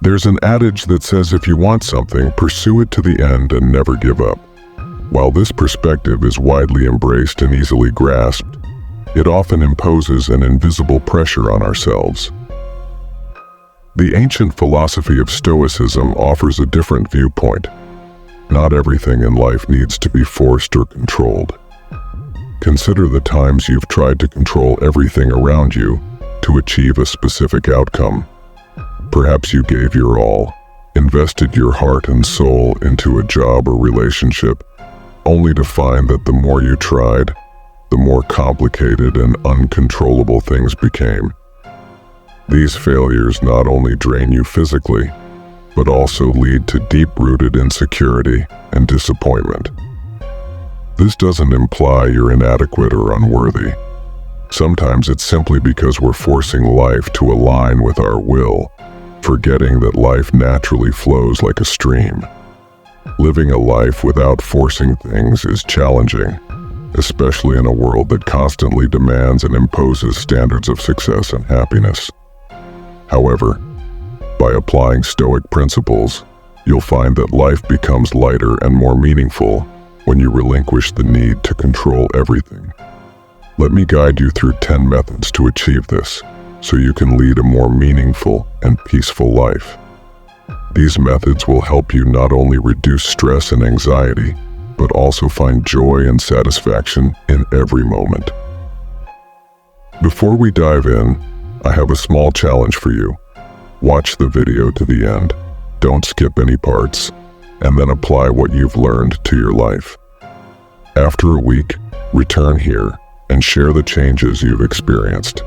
There's an adage that says if you want something, pursue it to the end and never give up. While this perspective is widely embraced and easily grasped, it often imposes an invisible pressure on ourselves. The ancient philosophy of Stoicism offers a different viewpoint. Not everything in life needs to be forced or controlled. Consider the times you've tried to control everything around you to achieve a specific outcome. Perhaps you gave your all, invested your heart and soul into a job or relationship, only to find that the more you tried, the more complicated and uncontrollable things became. These failures not only drain you physically, but also lead to deep-rooted insecurity and disappointment. This doesn't imply you're inadequate or unworthy. Sometimes it's simply because we're forcing life to align with our will, forgetting that life naturally flows like a stream. Living a life without forcing things is challenging, especially in a world that constantly demands and imposes standards of success and happiness. However, by applying Stoic principles, you'll find that life becomes lighter and more meaningful when you relinquish the need to control everything. Let me guide you through 10 methods to achieve this, so you can lead a more meaningful and peaceful life. These methods will help you not only reduce stress and anxiety, but also find joy and satisfaction in every moment. Before we dive in, I have a small challenge for you. Watch the video to the end, don't skip any parts, and then apply what you've learned to your life. After a week, return here and share the changes you've experienced.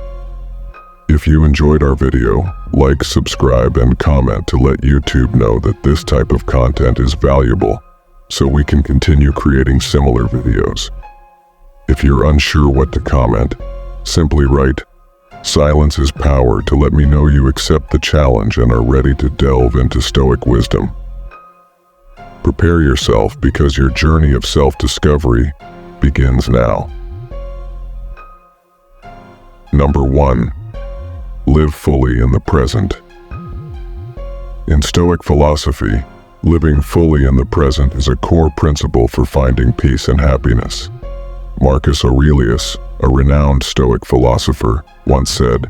If you enjoyed our video, like, subscribe, and comment to let YouTube know that this type of content is valuable, so we can continue creating similar videos. If you're unsure what to comment, simply write, "Silence is power," to let me know you accept the challenge and are ready to delve into Stoic wisdom. Prepare yourself because your journey of self-discovery begins now. Number 1. Live fully in the present. In Stoic philosophy, living fully in the present is a core principle for finding peace and happiness. Marcus Aurelius, a renowned Stoic philosopher, once said,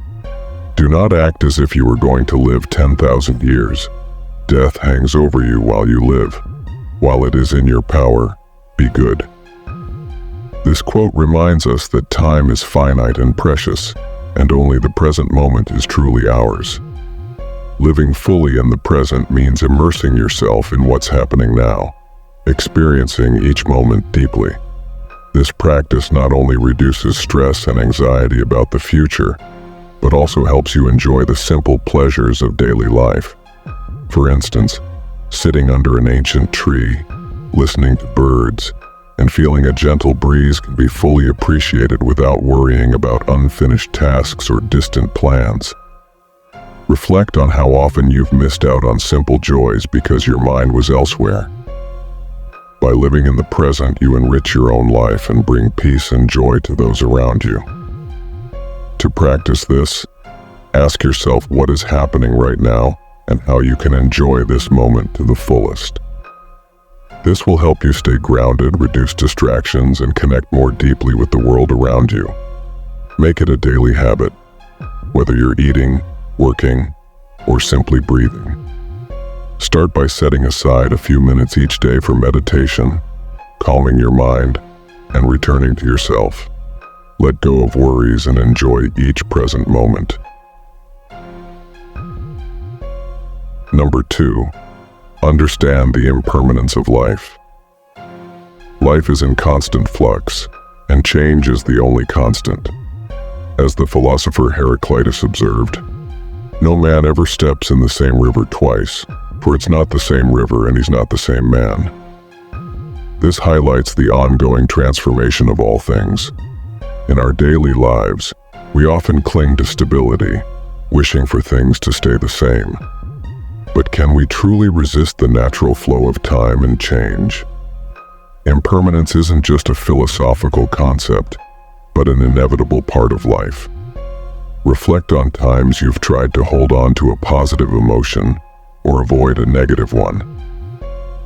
"Do not act as if you were going to live 10,000 years. Death hangs over you while you live. While it is in your power, be good." This quote reminds us that time is finite and precious, and only the present moment is truly ours. Living fully in the present means immersing yourself in what's happening now, experiencing each moment deeply. This practice not only reduces stress and anxiety about the future, but also helps you enjoy the simple pleasures of daily life. For instance, sitting under an ancient tree, listening to birds, and feeling a gentle breeze can be fully appreciated without worrying about unfinished tasks or distant plans. Reflect on how often you've missed out on simple joys because your mind was elsewhere. By living in the present, you enrich your own life and bring peace and joy to those around you. To practice this, ask yourself what is happening right now and how you can enjoy this moment to the fullest. This will help you stay grounded, reduce distractions, and connect more deeply with the world around you. Make it a daily habit, whether you're eating, working, or simply breathing. Start by setting aside a few minutes each day for meditation, calming your mind, and returning to yourself. Let go of worries and enjoy each present moment. Number 2. Understand the impermanence of life. Life is in constant flux, and change is the only constant. As the philosopher Heraclitus observed, "No man ever steps in the same river twice, for it's not the same river and he's not the same man." This highlights the ongoing transformation of all things. In our daily lives, we often cling to stability, wishing for things to stay the same. But can we truly resist the natural flow of time and change? Impermanence isn't just a philosophical concept, but an inevitable part of life. Reflect on times you've tried to hold on to a positive emotion, or avoid a negative one.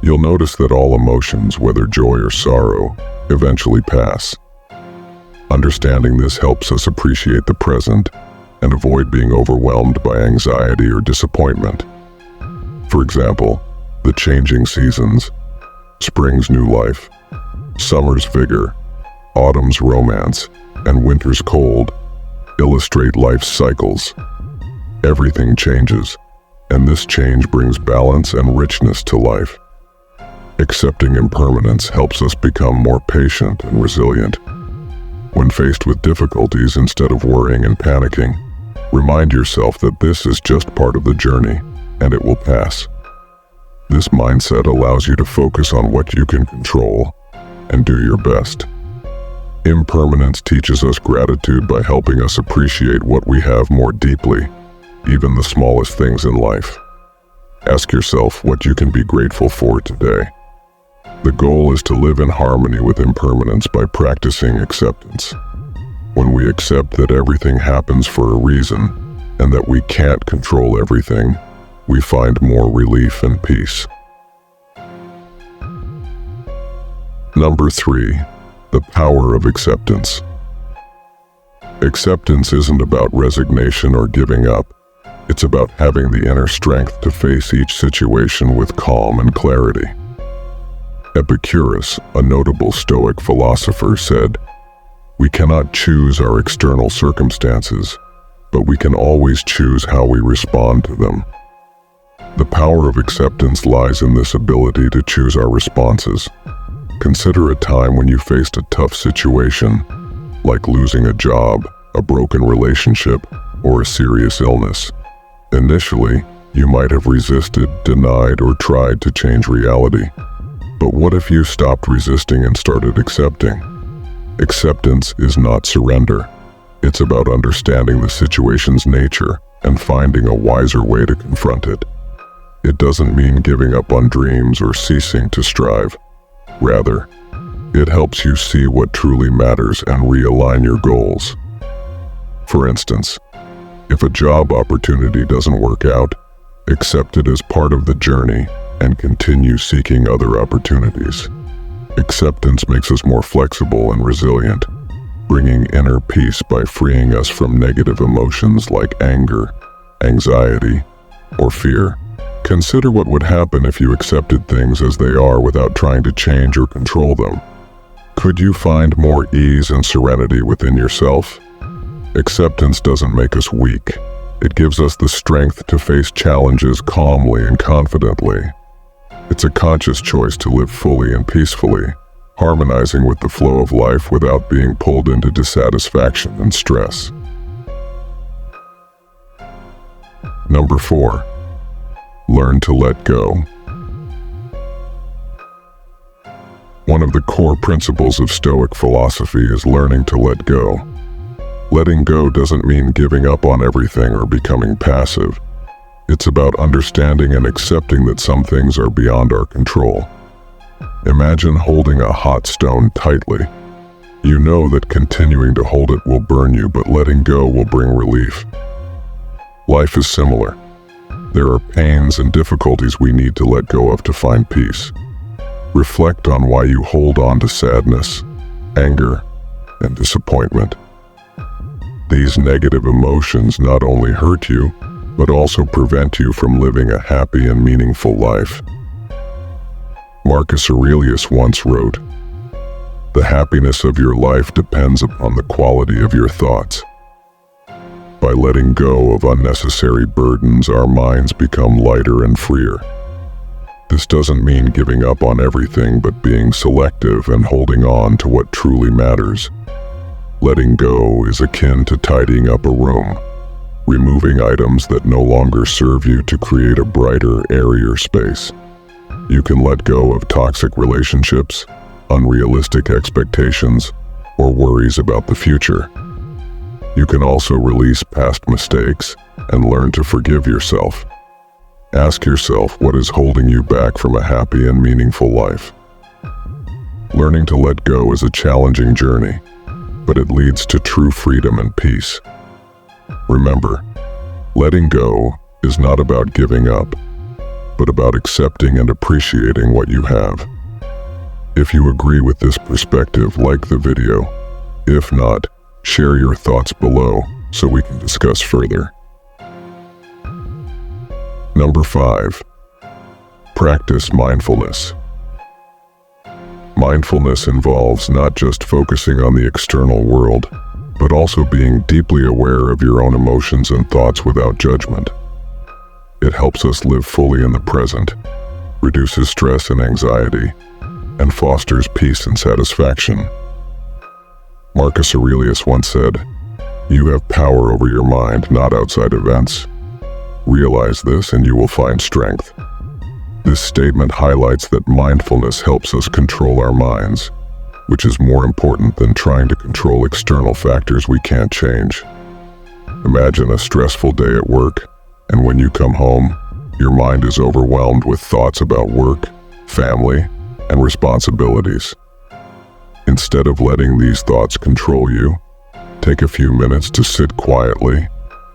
You'll notice that all emotions, whether joy or sorrow, eventually pass. Understanding this helps us appreciate the present and avoid being overwhelmed by anxiety or disappointment. For example, the changing seasons, spring's new life, summer's vigor, autumn's romance, and winter's cold, illustrate life's cycles. Everything changes, and this change brings balance and richness to life. Accepting impermanence helps us become more patient and resilient. When faced with difficulties, instead of worrying and panicking, remind yourself that this is just part of the journey, and it will pass. This mindset allows you to focus on what you can control and do your best. Impermanence teaches us gratitude by helping us appreciate what we have more deeply, even the smallest things in life. Ask yourself what you can be grateful for today. The goal is to live in harmony with impermanence by practicing acceptance. When we accept that everything happens for a reason and that we can't control everything, we find more relief and peace. Number 3, the power of acceptance. Acceptance isn't about resignation or giving up. It's about having the inner strength to face each situation with calm and clarity. Epicurus, a notable Stoic philosopher, said, "We cannot choose our external circumstances, but we can always choose how we respond to them." The power of acceptance lies in this ability to choose our responses. Consider a time when you faced a tough situation, like losing a job, a broken relationship, or a serious illness. Initially, you might have resisted, denied, or tried to change reality. But what if you stopped resisting and started accepting? Acceptance is not surrender. It's about understanding the situation's nature and finding a wiser way to confront it. It doesn't mean giving up on dreams or ceasing to strive. Rather, it helps you see what truly matters and realign your goals. For instance, if a job opportunity doesn't work out, accept it as part of the journey and continue seeking other opportunities. Acceptance makes us more flexible and resilient, bringing inner peace by freeing us from negative emotions like anger, anxiety, or fear. Consider what would happen if you accepted things as they are without trying to change or control them. Could you find more ease and serenity within yourself? Acceptance doesn't make us weak. It gives us the strength to face challenges calmly and confidently. It's a conscious choice to live fully and peacefully, harmonizing with the flow of life without being pulled into dissatisfaction and stress. Number 4, learn to let go. One of the core principles of Stoic philosophy is learning to let go. Letting go doesn't mean giving up on everything or becoming passive. It's about understanding and accepting that some things are beyond our control. Imagine holding a hot stone tightly. You know that continuing to hold it will burn you, but letting go will bring relief. Life is similar. There are pains and difficulties we need to let go of to find peace. Reflect on why you hold on to sadness, anger, and disappointment. These negative emotions not only hurt you, but also prevent you from living a happy and meaningful life. Marcus Aurelius once wrote, "The happiness of your life depends upon the quality of your thoughts." By letting go of unnecessary burdens, our minds become lighter and freer. This doesn't mean giving up on everything, but being selective and holding on to what truly matters. Letting go is akin to tidying up a room, removing items that no longer serve you to create a brighter, airier space. You can let go of toxic relationships, unrealistic expectations, or worries about the future. You can also release past mistakes and learn to forgive yourself. Ask yourself what is holding you back from a happy and meaningful life. Learning to let go is a challenging journey, but it leads to true freedom and peace. Remember, letting go is not about giving up. but about accepting and appreciating what you have. If you agree with this perspective, like the video. If not, share your thoughts below so we can discuss further. Number 5. Practice mindfulness. Mindfulness involves not just focusing on the external world, but also being deeply aware of your own emotions and thoughts without judgment. It helps us live fully in the present, reduces stress and anxiety, and fosters peace and satisfaction. Marcus Aurelius once said, "You have power over your mind, not outside events. Realize this and you will find strength." This statement highlights that mindfulness helps us control our minds, which is more important than trying to control external factors we can't change. Imagine a stressful day at work, and when you come home, your mind is overwhelmed with thoughts about work, family, and responsibilities. Instead of letting these thoughts control you, take a few minutes to sit quietly,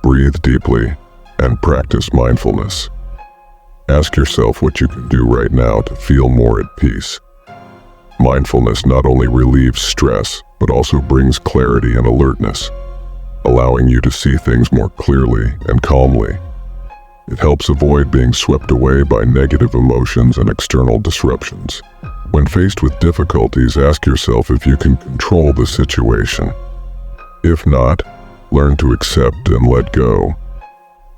breathe deeply, and practice mindfulness. Ask yourself what you can do right now to feel more at peace. Mindfulness not only relieves stress, but also brings clarity and alertness, allowing you to see things more clearly and calmly. It helps avoid being swept away by negative emotions and external disruptions. When faced with difficulties, ask yourself if you can control the situation. If not, learn to accept and let go.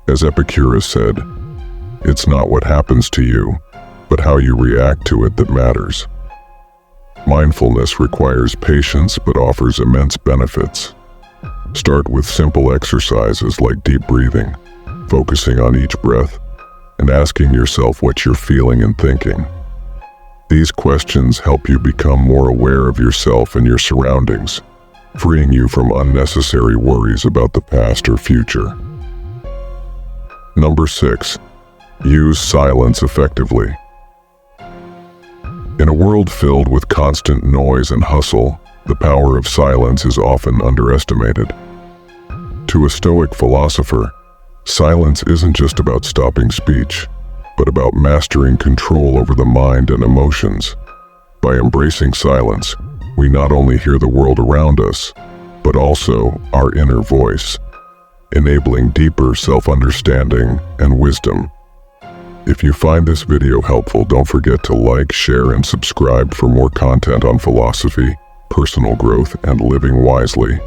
As Epicurus said, "It's not what happens to you, but how you react to it that matters." Mindfulness requires patience but offers immense benefits. Start with simple exercises like deep breathing, focusing on each breath, and asking yourself what you're feeling and thinking. These questions help you become more aware of yourself and your surroundings, freeing you from unnecessary worries about the past or future. Number 6. Use silence effectively. In a world filled with constant noise and hustle, the power of silence is often underestimated. To a Stoic philosopher, silence isn't just about stopping speech, but about mastering control over the mind and emotions. By embracing silence, we not only hear the world around us, but also our inner voice, enabling deeper self-understanding and wisdom. If you find this video helpful, don't forget to like, share, and subscribe for more content on philosophy, personal growth, and living wisely.